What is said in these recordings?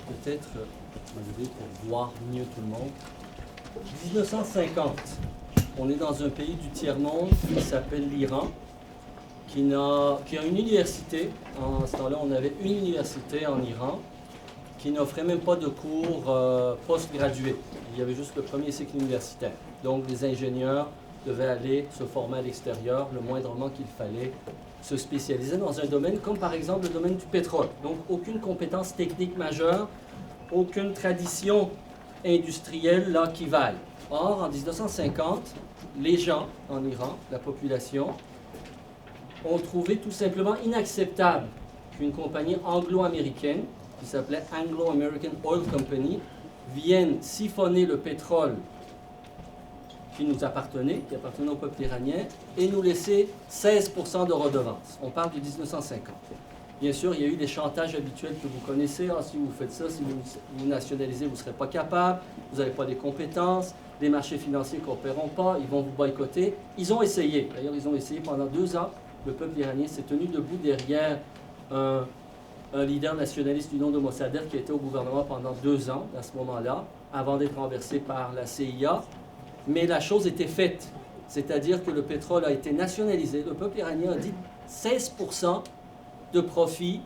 peut-être lever pour voir mieux tout le monde. 1950, on est dans un pays du tiers-monde qui s'appelle l'Iran, qui a une université. En ce temps-là, on avait une université en Iran qui n'offrait même pas de cours post-gradués. Il y avait juste le premier cycle universitaire. Donc, les ingénieurs devaient aller se former à l'extérieur, le moindrement qu'il fallait se spécialiser dans un domaine comme par exemple le domaine du pétrole. Donc, aucune compétence technique majeure, aucune tradition industrielle là qui vaille. Or, en 1950, les gens en Iran, la population, ont trouvé tout simplement inacceptable qu'une compagnie anglo-américaine, qui s'appelait Anglo-American Oil Company, vienne siphonner le pétrole qui nous appartenait, qui appartenait au peuple iranien, et nous laisser 16% de redevances. On parle de 1950. Bien sûr, il y a eu les chantages habituels que vous connaissez. Ah, si vous faites ça, si vous nationalisez, vous ne serez pas capable, vous n'avez pas les compétences, les marchés financiers ne coopéreront pas, ils vont vous boycotter. Ils ont essayé. D'ailleurs, ils ont essayé pendant 2 ans. Le peuple iranien s'est tenu debout derrière un leader nationaliste du nom de Mossadegh qui était au gouvernement pendant 2 ans, à ce moment-là, avant d'être renversé par la CIA. Mais la chose était faite, c'est-à-dire que le pétrole a été nationalisé. Le peuple iranien a dit 16% de profit,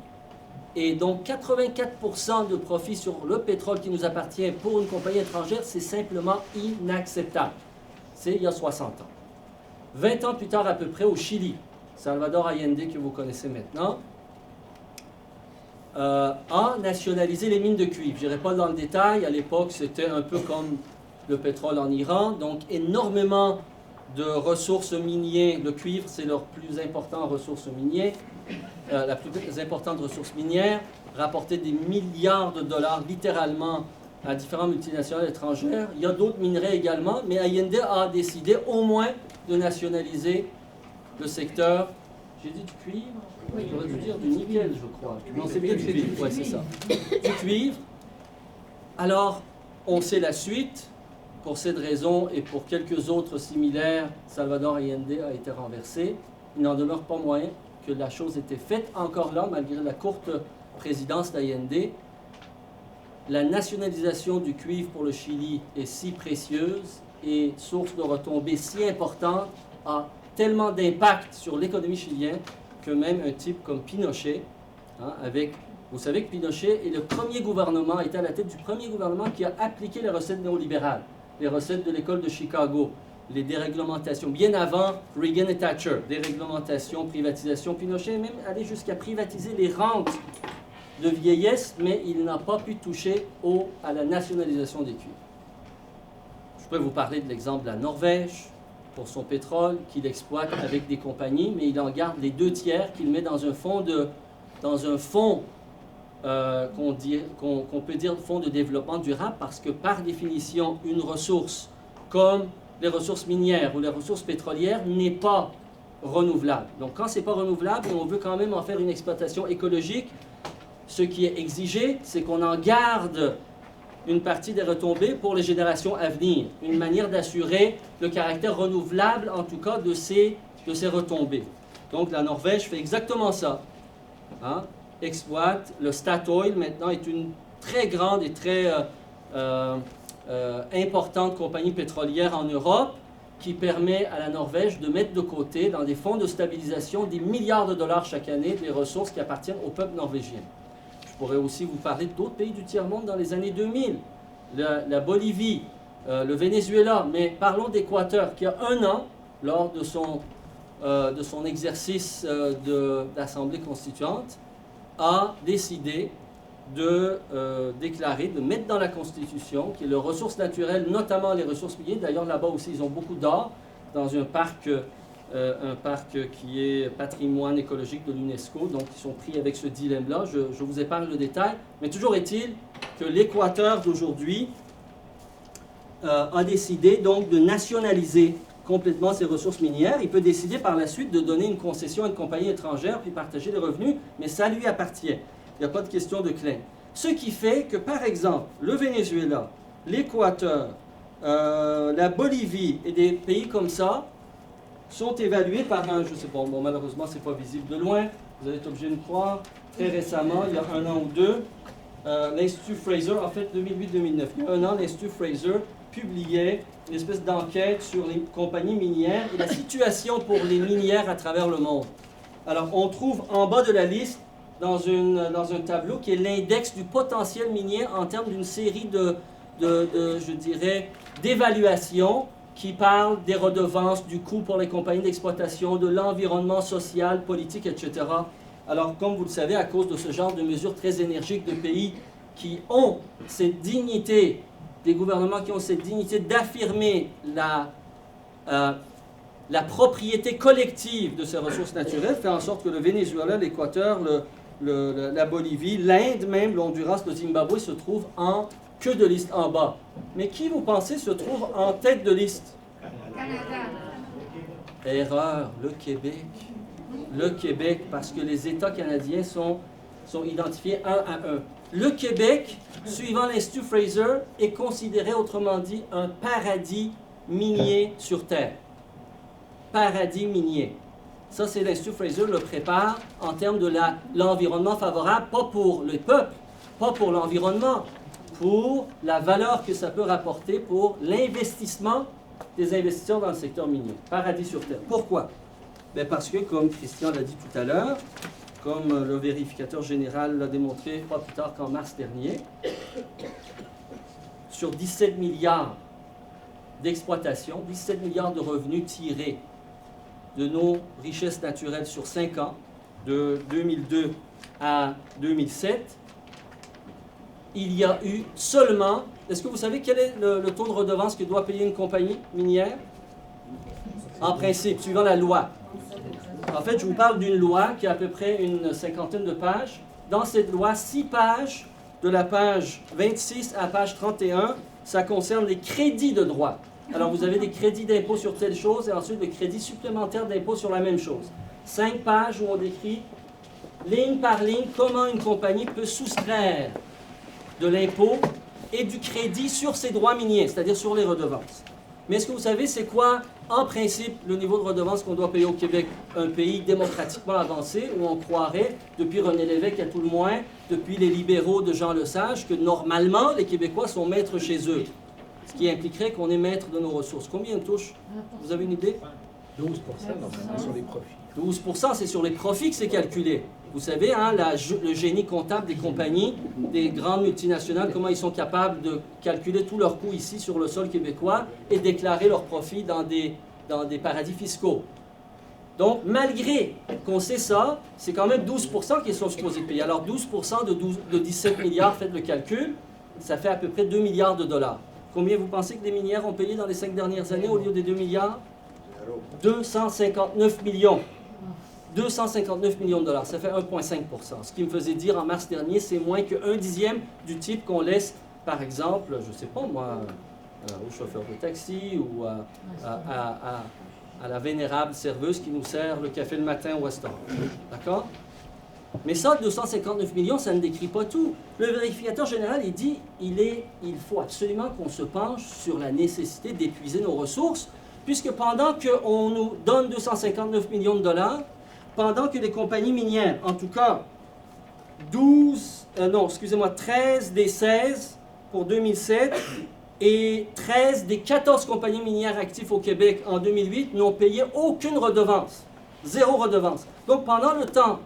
et donc 84% de profit sur le pétrole qui nous appartient pour une compagnie étrangère, c'est simplement inacceptable. C'est il y a 60 ans. 20 ans plus tard à peu près, au Chili, Salvador Allende, que vous connaissez maintenant, a nationalisé les mines de cuivre. Je n'irai pas dans le détail. À l'époque, c'était un peu comme le pétrole en Iran. Donc, énormément de ressources minières. Le cuivre, c'est leur plus important ressource minière. La plus importante ressource minière, rapportait des milliards de dollars, littéralement, à différentes multinationales étrangères. Il y a d'autres minerais également, mais Allende a décidé au moins de nationaliser le secteur. J'ai dit du cuivre? Oui, j'aurais dû dire du nickel, je crois. Non, c'est bien du cuivre, oui, c'est ça. Du cuivre. Alors, on sait la suite. Pour cette raison et pour quelques autres similaires, Salvador Allende a été renversé. Il n'en demeure pas moins que la chose était faite. Encore là, malgré la courte présidence d'Allende, la nationalisation du cuivre pour le Chili est si précieuse et source de retombées si importante, a tellement d'impact sur l'économie chilienne que même un type comme Pinochet, vous savez que Pinochet est le premier gouvernement, était à la tête du premier gouvernement qui a appliqué les recettes néolibérales, les recettes de l'école de Chicago, les déréglementations, bien avant Reagan et Thatcher, déréglementation, privatisation. Pinochet est même allé jusqu'à privatiser les rentes de vieillesse, mais il n'a pas pu toucher à la nationalisation des cuivres. Je pourrais vous parler de l'exemple de la Norvège, pour son pétrole, qu'il exploite avec des compagnies, mais il en garde les 2/3 qu'il met dans un fonds qu'on peut dire fonds de développement durable, parce que par définition, une ressource comme les ressources minières ou les ressources pétrolières n'est pas renouvelable. Donc quand ce n'est pas renouvelable et on veut quand même en faire une exploitation écologique, ce qui est exigé, c'est qu'on en garde une partie des retombées pour les générations à venir. Une manière d'assurer le caractère renouvelable, en tout cas, de ces retombées. Donc la Norvège fait exactement ça. Exploite. Le Statoil, maintenant, est une très grande et très importante compagnie pétrolière en Europe qui permet à la Norvège de mettre de côté, dans des fonds de stabilisation, des milliards de dollars chaque année des ressources qui appartiennent au peuple norvégien. Je pourrais aussi vous parler d'autres pays du tiers-monde dans les années 2000, la Bolivie, le Venezuela, mais parlons d'Équateur, qui a 1 an, lors de son exercice d'Assemblée constituante, a décidé de déclarer, de mettre dans la Constitution que les ressources naturelles, notamment les ressources minières, d'ailleurs là-bas aussi ils ont beaucoup d'or, dans un parc qui est patrimoine écologique de l'UNESCO, donc ils sont pris avec ce dilemme-là. Je vous épargne le détail, mais toujours est-il que l'Équateur d'aujourd'hui a décidé donc de nationaliser complètement ses ressources minières. Il peut décider par la suite de donner une concession à une compagnie étrangère puis partager les revenus, mais ça lui appartient. Il n'y a pas de question de claim. Ce qui fait que, par exemple, le Venezuela, l'Équateur, la Bolivie et des pays comme ça sont évalués par un, je sais pas, bon, malheureusement, c'est pas visible de loin, vous allez être obligé de me croire, très récemment, il y a 1 an ou 2, l'Institut Fraser, en fait 2008-2009, il y a un an, l'Institut Fraser publiait une espèce d'enquête sur les compagnies minières et la situation pour les minières à travers le monde. Alors, on trouve en bas de la liste, dans un tableau, qui est l'index du potentiel minier en termes d'une série je dirais, d'évaluations qui parlent des redevances, du coût pour les compagnies d'exploitation, de l'environnement social, politique, etc. Alors, comme vous le savez, à cause de ce genre de mesures très énergiques de pays qui ont cette dignité, des gouvernements qui ont cette dignité d'affirmer la propriété collective de ces ressources naturelles, fait en sorte que le Venezuela, l'Équateur, la Bolivie, l'Inde même, l'Honduras, le Zimbabwe se trouvent en queue de liste en bas. Mais qui, vous pensez, se trouve en tête de liste? Canada. Erreur, le Québec. Le Québec, parce que les États canadiens sont identifiés un à un. Le Québec, suivant l'Institut Fraser, est considéré, autrement dit, un paradis minier sur Terre. Paradis minier. Ça, c'est l'Institut Fraser le prépare en termes de l'environnement favorable, pas pour le peuple, pas pour l'environnement, pour la valeur que ça peut rapporter pour l'investissement des investisseurs dans le secteur minier. Paradis sur Terre. Pourquoi? Bien parce que, comme Christian l'a dit tout à l'heure, comme le vérificateur général l'a démontré pas plus tard qu'en mars dernier, sur 17 milliards d'exploitation, 17 milliards de revenus tirés de nos richesses naturelles sur 5 ans, de 2002 à 2007, il y a eu seulement... Est-ce que vous savez quel est le taux de redevance que doit payer une compagnie minière? En principe, suivant la loi. En fait, je vous parle d'une loi qui a à peu près une cinquantaine de pages. Dans cette loi, 6 pages, de la page 26 à la page 31, ça concerne les crédits de droit. Alors, vous avez des crédits d'impôt sur telle chose et ensuite des crédits supplémentaires d'impôt sur la même chose. 5 pages où on décrit, ligne par ligne, comment une compagnie peut soustraire de l'impôt et du crédit sur ses droits miniers, c'est-à-dire sur les redevances. Mais est-ce que vous savez c'est quoi, en principe, le niveau de redevance qu'on doit payer au Québec? Un pays démocratiquement avancé où on croirait, depuis René Lévesque à tout le moins, depuis les libéraux de Jean Lesage, que normalement, les Québécois sont maîtres chez eux. Ce qui impliquerait qu'on est maître de nos ressources. Combien de touches? Vous avez une idée? 12% normalement sur les profits. 12%, c'est sur les profits que c'est calculé. Vous savez, hein, le génie comptable des compagnies, des grandes multinationales, comment ils sont capables de calculer tous leurs coûts ici sur le sol québécois et déclarer leurs profits dans des paradis fiscaux. Donc, malgré qu'on sait ça, c'est quand même 12% qu'ils sont supposés payer. Alors, 12% de 17 milliards, faites le calcul, ça fait à peu près 2 milliards de dollars. Combien vous pensez que les minières ont payé dans les 5 dernières années au lieu des 2 milliards? 259 millions. 259 millions de dollars, ça fait 1,5%. Ce qui me faisait dire en mars dernier, c'est moins qu'un dixième du type qu'on laisse, par exemple, je ne sais pas moi, au chauffeur de taxi ou à la vénérable serveuse qui nous sert le café le matin au restaurant. D'accord? Mais ça, 259 millions, ça ne décrit pas tout. Le vérificateur général, il dit il faut absolument qu'on se penche sur la nécessité d'épuiser nos ressources, puisque pendant qu'on nous donne 259 millions de dollars, pendant que les compagnies minières, en tout cas 13 des 16 pour 2007 et 13 des 14 compagnies minières actives au Québec en 2008 n'ont payé aucune redevance. Zéro redevance. Donc pendant le temps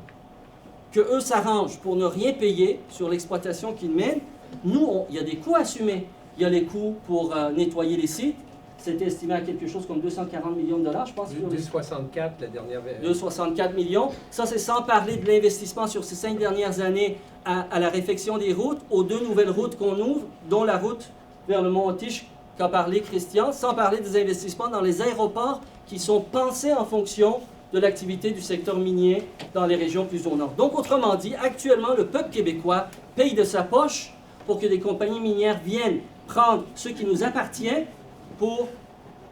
qu'eux s'arrangent pour ne rien payer sur l'exploitation qu'ils mènent, nous, il y a des coûts assumés. Il y a les coûts pour nettoyer les sites. C'était estimé à quelque chose comme 240 millions de dollars, je pense. 2,64 la dernière. 2,64 millions. Ça, c'est sans parler de l'investissement sur ces 5 dernières années à la réfection des routes, aux 2 nouvelles routes qu'on ouvre, dont la route vers le Mont-Tiche qu'a parlé Christian, sans parler des investissements dans les aéroports qui sont pensés en fonction de l'activité du secteur minier dans les régions plus au nord. Donc, autrement dit, actuellement, le peuple québécois paye de sa poche pour que des compagnies minières viennent prendre ce qui nous appartient pour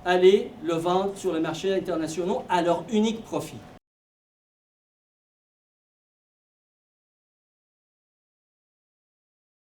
aller le vendre sur les marchés internationaux à leur unique profit.